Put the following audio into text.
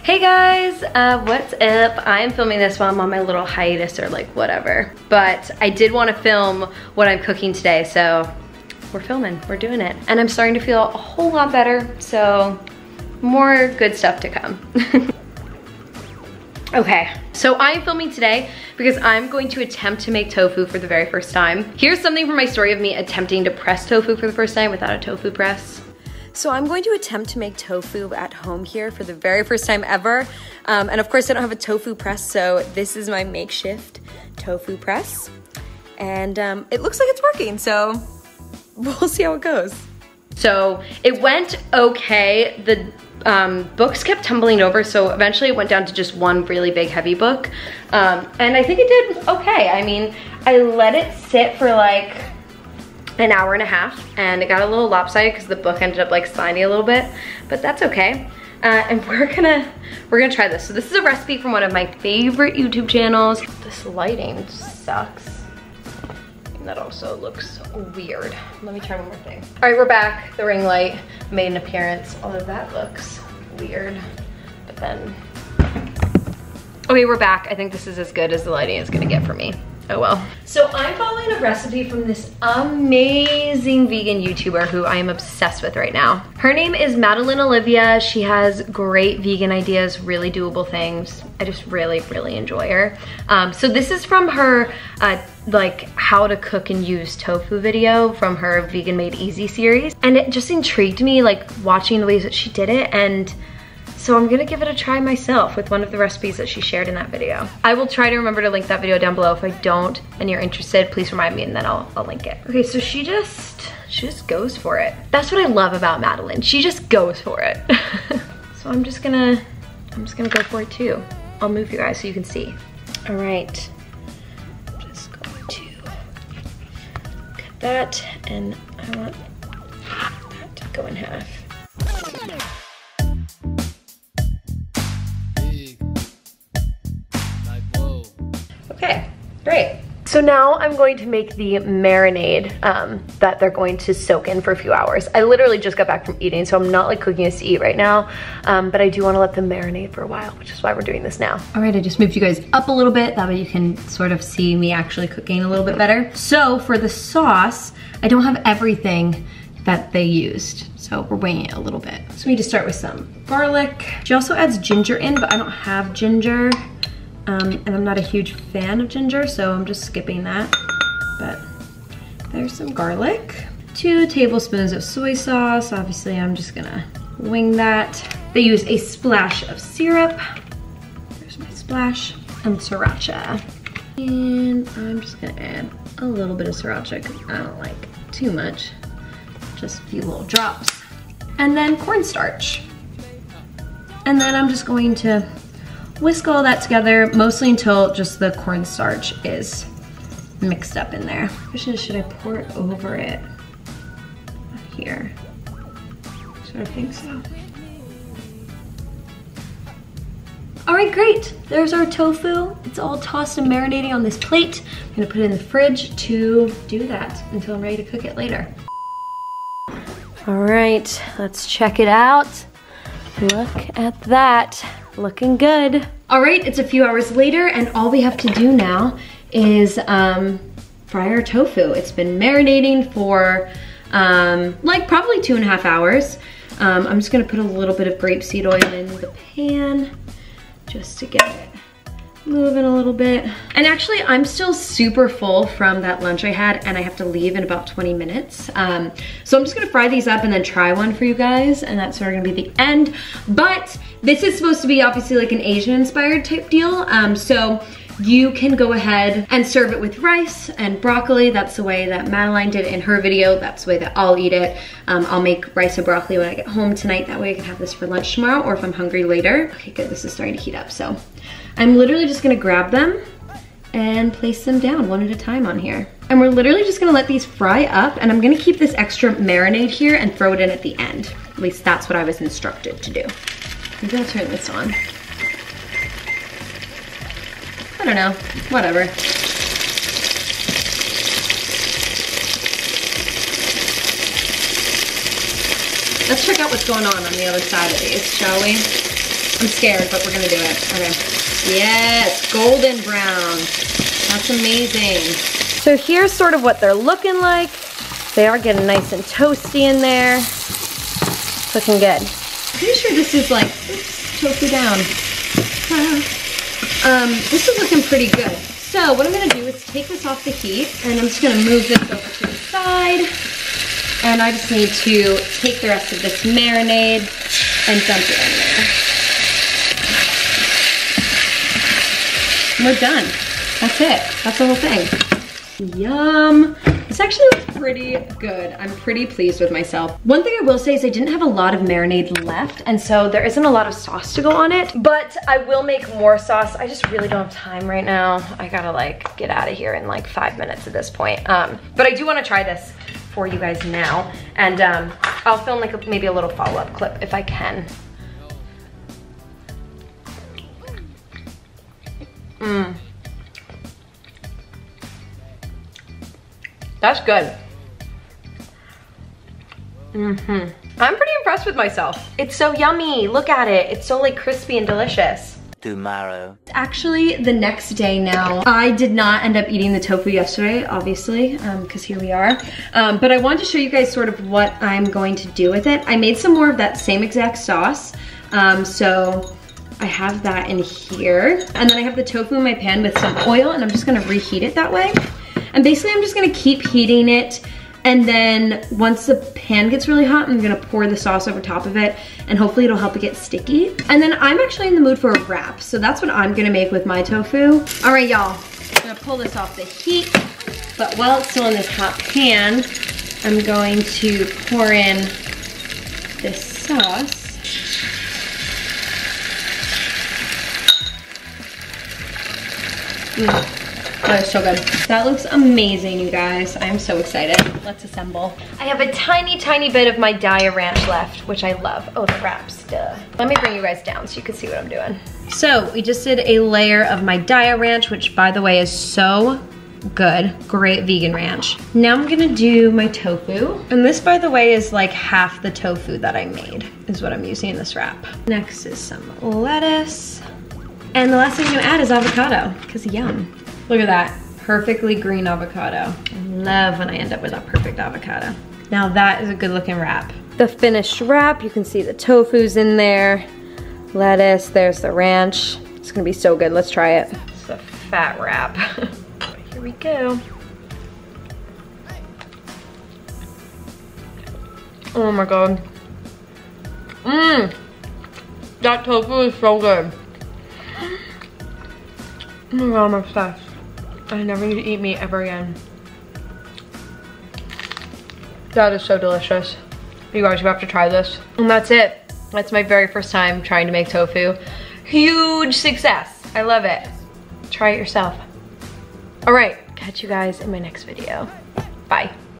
Hey guys, what's up? I'm filming this while I'm on my little hiatus or like whatever. But I did want to film what I'm cooking today, so we're filming, we're doing it. And I'm starting to feel a whole lot better, so more good stuff to come. Okay, so I'm filming today because I'm going to attempt to make tofu for the very first time. Here's something from my story of me attempting to press tofu for the first time without a tofu press. So I'm going to attempt to make tofu at home here for the very first time ever. And of course I don't have a tofu press, so this is my makeshift tofu press. And it looks like it's working, so we'll see how it goes. So it went okay. The books kept tumbling over, so eventually it went down to just one really big heavy book. And I think it did okay. I mean, I let it sit for like an hour and a half, and it got a little lopsided because the book ended up like sliding a little bit, but that's okay. And we're gonna try this. So this is a recipe from one of my favorite YouTube channels. This lighting sucks. And that also looks weird. Let me try one more thing. All right, we're back. The ring light made an appearance, although that looks weird. But then, okay, we're back. I think this is as good as the lighting is gonna get for me. Oh well. So I'm following a recipe from this amazing vegan YouTuber who I am obsessed with right now. Her name is Madeline Olivia. She has great vegan ideas, really doable things. I just really, really enjoy her. So this is from her like how to cook and use tofu video from her Vegan Made Easy series. And it just intrigued me, like watching the ways that she did it, and so I'm gonna give it a try myself with one of the recipes that she shared in that video. I will try to remember to link that video down below. If I don't and you're interested, please remind me and then I'll link it. Okay, so she just goes for it. That's what I love about Madeline. She just goes for it. So I'm just gonna go for it too. I'll move you guys so you can see. All right, I'm just going to cut that, and I want that to go in half. Okay, great. So now I'm going to make the marinade that they're going to soak in for a few hours. I literally just got back from eating, so I'm not like cooking this to eat right now, but I do want to let them marinate for a while, which is why we're doing this now. All right, I just moved you guys up a little bit. That way you can sort of see me actually cooking a little bit better. So for the sauce, I don't have everything that they used, so we're weighing it a little bit. So we need to start with some garlic. She also adds ginger in, but I don't have ginger. And I'm not a huge fan of ginger, so I'm just skipping that. But there's some garlic. 2 tablespoons of soy sauce. Obviously, I'm just gonna wing that. They use a splash of syrup. There's my splash. And sriracha. And I'm just gonna add a little bit of sriracha because I don't like too much. Just a few little drops. And then cornstarch. And then I'm just going to whisk all that together, mostly until just the cornstarch is mixed up in there. Should I pour it over it? Here. So I think so. All right, great. There's our tofu. It's all tossed and marinating on this plate. I'm gonna put it in the fridge to do that until I'm ready to cook it later. All right, let's check it out. Look at that. Looking good. All right, it's a few hours later, and all we have to do now is fry our tofu. It's been marinating for like probably 2.5 hours. I'm just gonna put a little bit of grapeseed oil in the pan just to get it moving a little bit. And actually, I'm still super full from that lunch I had, and I have to leave in about 20 minutes. So I'm just gonna fry these up and then try one for you guys, and that's sort of gonna be the end. But this is supposed to be obviously like an Asian inspired type deal. So you can go ahead and serve it with rice and broccoli. That's the way that Madeline did it in her video. That's the way that I'll eat it. I'll make rice and broccoli when I get home tonight. That way I can have this for lunch tomorrow, or if I'm hungry later. Okay, good, this is starting to heat up. So I'm literally just gonna grab them and place them down one at a time on here. And we're literally just gonna let these fry up, and I'm gonna keep this extra marinade here and throw it in at the end. At least that's what I was instructed to do. Maybe I'll turn this on. I don't know, whatever. Let's check out what's going on the other side of these, shall we? I'm scared, but we're gonna do it. Okay. Yes, golden brown. That's amazing. So here's sort of what they're looking like. They are getting nice and toasty in there. Looking good. Pretty sure this is like, oops, tofu down. This is looking pretty good. So what I'm gonna do is take this off the heat, and I'm just gonna move this over to the side. And I just need to take the rest of this marinade and dump it in there. And we're done. That's it. That's the whole thing. Yum. This actually looks pretty good. I'm pretty pleased with myself. One thing I will say is I didn't have a lot of marinade left, and so there isn't a lot of sauce to go on it, but I will make more sauce. I just really don't have time right now. I gotta like get out of here in like 5 minutes at this point. But I do wanna try this for you guys now, and I'll film like maybe a little follow-up clip if I can. That's good. I'm pretty impressed with myself. It's so yummy. Look at it. It's so like crispy and delicious. Tomorrow. Actually, the next day now. I did not end up eating the tofu yesterday, obviously, because here we are. But I wanted to show you guys sort of what I'm going to do with it. I made some more of that same exact sauce. So I have that in here. And then I have the tofu in my pan with some oil, and I'm just gonna reheat it that way. And basically I'm just gonna keep heating it, and then once the pan gets really hot, I'm gonna pour the sauce over top of it, and hopefully it'll help it get sticky. And then I'm actually in the mood for a wrap, so that's what I'm gonna make with my tofu. All right, y'all, I'm gonna pull this off the heat, but while it's still in this hot pan, I'm going to pour in this sauce. That is so good. That looks amazing, you guys. I'm so excited. Let's assemble. I have a tiny, tiny bit of my Daya Ranch left, which I love. Oh, the wraps, duh. Let me bring you guys down so you can see what I'm doing. So we just did a layer of my Daya Ranch, which by the way is so good. Great vegan ranch. Now I'm gonna do my tofu. And this, by the way, is like half the tofu that I made, is what I'm using in this wrap. Next is some lettuce. And the last thing I'm gonna add is avocado, because yum. Look at that, perfectly green avocado. I love when I end up with a perfect avocado. Now that is a good looking wrap. The finished wrap, you can see the tofu's in there. Lettuce, there's the ranch. It's gonna be so good, let's try it. It's a fat wrap. Here we go. Oh my God. That tofu is so good. Oh my God, I'm obsessed. I never need to eat meat ever again. That is so delicious. You guys, you have to try this. And that's it. That's my very first time trying to make tofu. Huge success. I love it. Try it yourself. All right, catch you guys in my next video. Bye.